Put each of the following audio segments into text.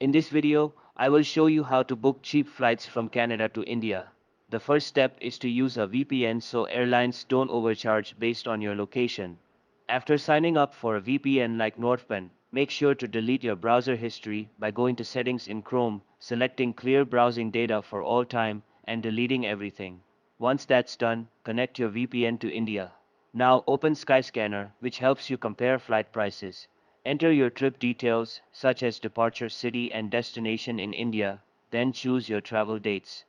In this video, I will show you how to book cheap flights from Canada to India. The first step is to use a VPN so airlines don't overcharge based on your location. After signing up for a VPN like Northpen, make sure to delete your browser history by going to Settings in Chrome, selecting Clear Browsing Data for all time, and deleting everything. Once that's done, connect your VPN to India. Now open Skyscanner, which helps you compare flight prices. Enter your trip details, such as departure city and destination in India, then choose your travel dates.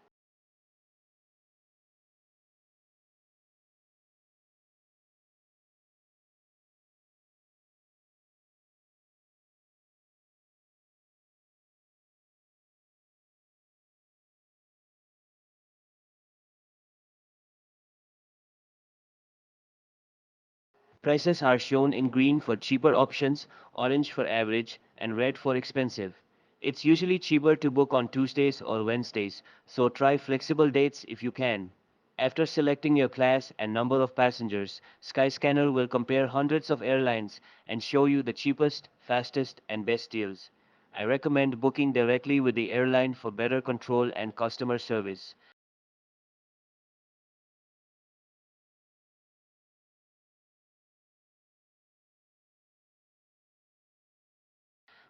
Prices are shown in green for cheaper options, orange for average, and red for expensive. It's usually cheaper to book on Tuesdays or Wednesdays, so try flexible dates if you can. After selecting your class and number of passengers, Skyscanner will compare hundreds of airlines and show you the cheapest, fastest, and best deals. I recommend booking directly with the airline for better control and customer service.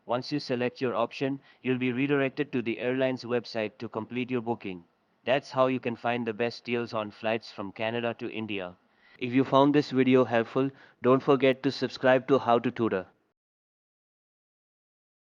Once you select your option, you'll be redirected to the airline's website to complete your booking. That's how you can find the best deals on flights from Canada to India. If you found this video helpful, don't forget to subscribe to How to Tutor.